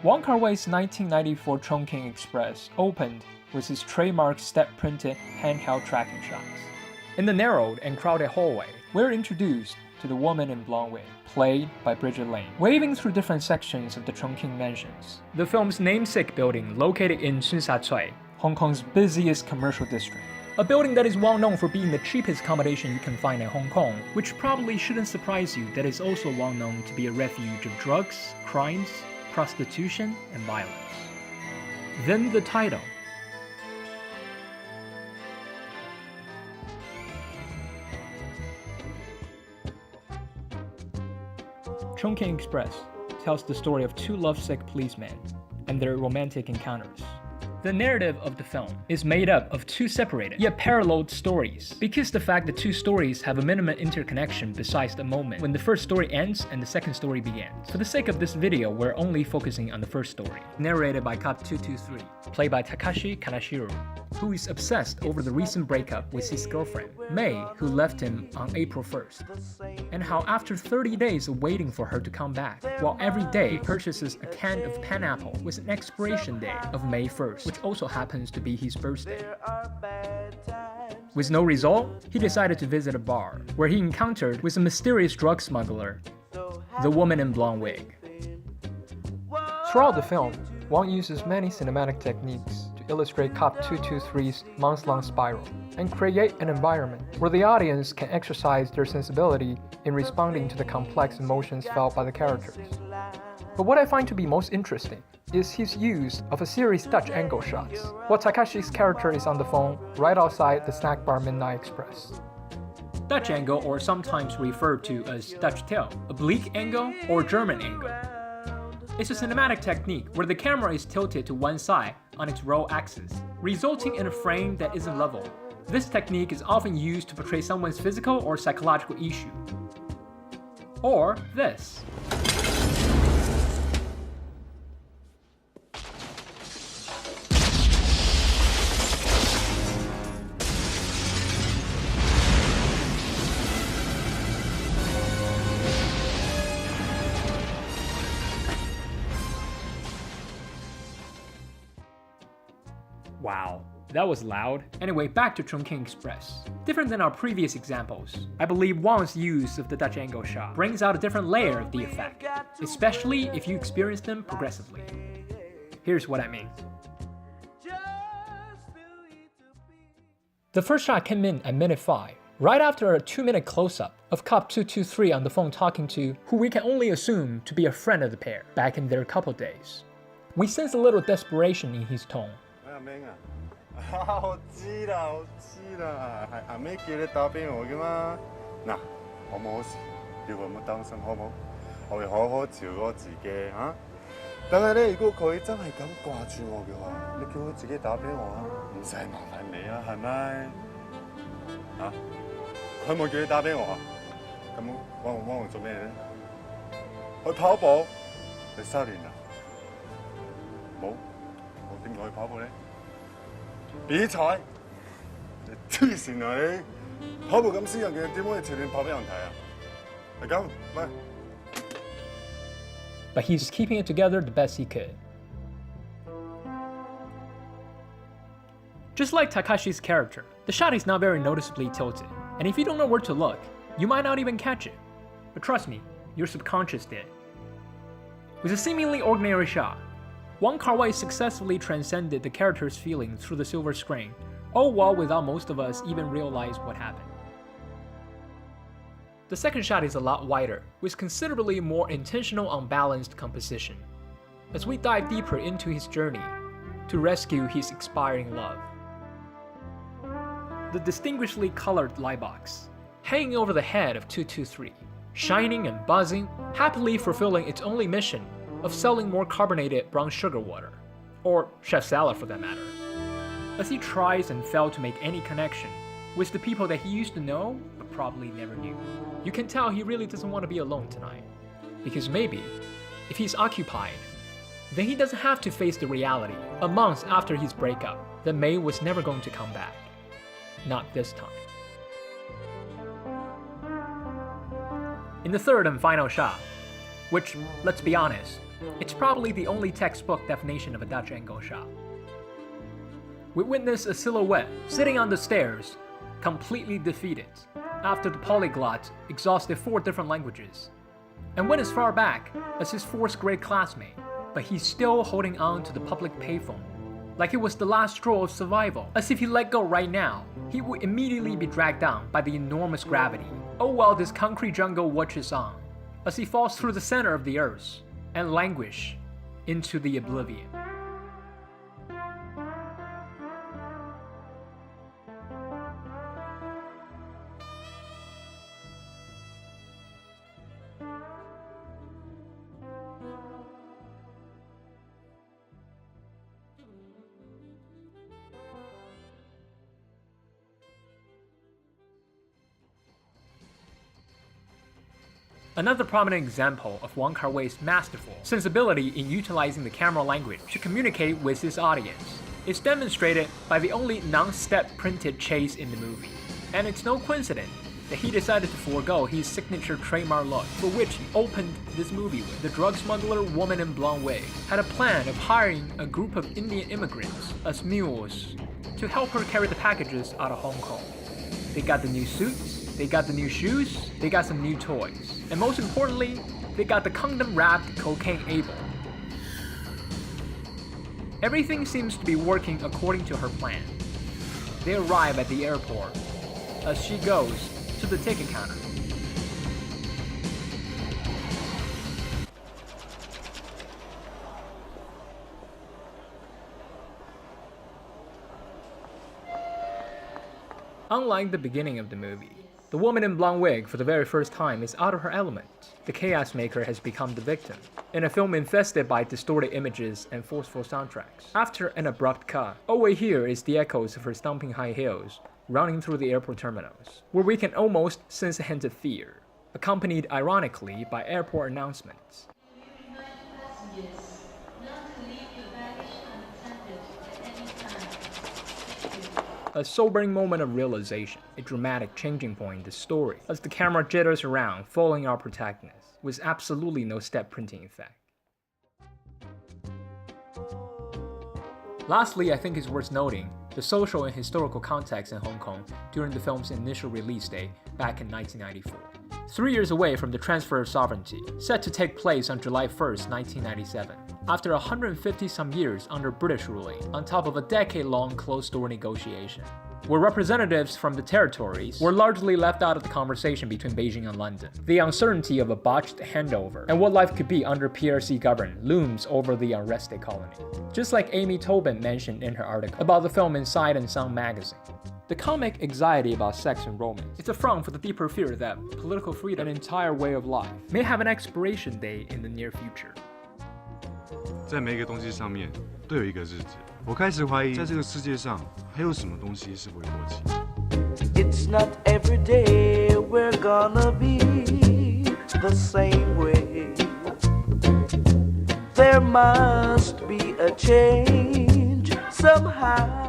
Wong Kar-wai's 1994 Chungking Express opened with his trademark step-printed handheld tracking shots. In the narrowed and crowded hallway, we're introduced to the woman in blonde wig, played by Bridget Lane, waving through different sections of the Chungking mansions, the film's namesake building located in Tsun Sha Tsui, Hong Kong's busiest commercial district. A building that is well known for being the cheapest accommodation you can find in Hong Kong, which probably shouldn't surprise you that it's also well known to be a refuge of drugs, crimes, prostitution, and violence. Then the title. Chungking Express tells the story of two lovesick policemen and their romantic encounters. The narrative of the film is made up of two separated, yet parallel stories, because the fact that two stories have a minimum interconnection besides the moment when the first story ends and the second story begins. For the sake of this video, we're only focusing on the first story, narrated by Cop 223, played by Takashi Kanashiro, who is obsessed over the recent breakup with his girlfriend, May, who left him on April 1st, and how after 30 days of waiting for her to come back, while every day he purchases a can of pineapple with an expiration date of May 1st, which also happens to be his birthday. With no result, he decided to visit a bar, where he encountered with a mysterious drug smuggler, the woman in blonde wig. Throughout the film, Wong uses many cinematic techniques to illustrate Cop 223's months-long spiral, and create an environment where the audience can exercise their sensibility in responding to the complex emotions felt by the characters. But what I find to be most interesting is his use of a series Dutch angle shots, while Takashi's character is on the phone right outside the snack bar Midnight Express. Dutch angle, or sometimes referred to as Dutch tail, oblique angle, or German angle. It's a cinematic technique where the camera is tilted to one side on its roll axis, resulting in a frame that isn't level. This technique is often used to portray someone's physical or psychological issue. Or this. Wow, that was loud. Anyway, back to Chungking Express. Different than our previous examples, I believe Wong's use of the Dutch angle shot brings out a different layer of the effect, especially if you experience them progressively. Here's what I mean. The first shot came in at minute 5, right after a 2-minute close-up of Cop 223 on the phone talking to who we can only assume to be a friend of the pair back in their couple days. We sense a little desperation in his tone. 我知啦，係阿 May 叫你打俾我嘅嘛。嗱，我冇事，叫佢唔好擔心，好唔好？我會好好照顧自己嚇。但係咧，如果佢真係咁掛住我嘅話，你叫佢自己打俾我啊，唔使麻煩你啊，係咪？嚇？佢冇叫你打俾我啊？咁我做咩咧？去跑步？你失戀啦？冇，我點解去跑步咧？ 比賽，你黐線啊你！跑步咁私人嘅，點可以隨便跑俾人睇啊？係咁，喂。But he's keeping it together the best he could. Just like Takashi's character, the shot is not very noticeably tilted, and if you don't know where to look, you might not even catch it. But trust me, your subconscious did. With a seemingly ordinary shot, Wong Kar-wai successfully transcended the character's feelings through the silver screen, all while without most of us even realize what happened. The second shot is a lot wider, with considerably more intentional unbalanced composition, as we dive deeper into his journey to rescue his expiring love. The distinguishedly colored light box, hanging over the head of 223, shining and buzzing, happily fulfilling its only mission of selling more carbonated brown sugar water, or chef salad for that matter, as he tries and fails to make any connection with the people that he used to know but probably never knew. You can tell he really doesn't want to be alone tonight, because maybe, if he's occupied, then he doesn't have to face the reality, a month after his breakup, that May was never going to come back. Not this time. In the third and final shot, which, let's be honest, It's probably the only textbook definition of a Dutch angle shot. We witness a silhouette sitting on the stairs, completely defeated, after the polyglot exhausted 4 different languages, and went as far back as his 4th grade classmate, but he's still holding on to the public payphone, like it was the last straw of survival. As if he let go right now, he would immediately be dragged down by the enormous gravity. Oh well, this concrete jungle watches on, as he falls through the center of the earth, and languish into the oblivion. Another prominent example of Wong Kar-wai's masterful sensibility in utilizing the camera language to communicate with his audience is demonstrated by the only non-step printed chase in the movie. And it's no coincidence that he decided to forego his signature trademark look, for which he opened this movie with. The drug smuggler woman in blonde wig had a plan of hiring a group of Indian immigrants as mules to help her carry the packages out of Hong Kong. They got the new suits, they got the new shoes, they got some new toys. And most importantly, they got the condom-wrapped cocaine able. Everything seems to be working according to her plan. They arrive at the airport as she goes to the ticket counter. Unlike the beginning of the movie, the woman in blonde wig for the very first time is out of her element. The chaos maker has become the victim, in a film infested by distorted images and forceful soundtracks. After an abrupt cut, all we hear is the echoes of her stomping high heels running through the airport terminals, where we can almost sense a hint of fear, accompanied ironically by airport announcements. A sobering moment of realization, a dramatic changing point in the story, as the camera jitters around, following our protagonist, with absolutely no step printing effect. Lastly, I think it's worth noting the social and historical context in Hong Kong during the film's initial release date back in 1994. 3 years away from the transfer of sovereignty, set to take place on July 1st, 1997. After 150-some years under British ruling, on top of a decade-long closed-door negotiation, where representatives from the territories were largely left out of the conversation between Beijing and London. The uncertainty of a botched handover and what life could be under PRC government looms over the unrested colony. Just like Amy Tobin mentioned in her article about the film in Sight and Sound magazine. The comic anxiety about sex and romance is a front for the deeper fear that political freedom, an entire way of life, may have an expiration date in the near future. 在每个东西上面都有一个日子。我开始怀疑，在这个世界上还有什么东西是不会过期。It's not every day we're gonna be the same way. There must be a change somehow.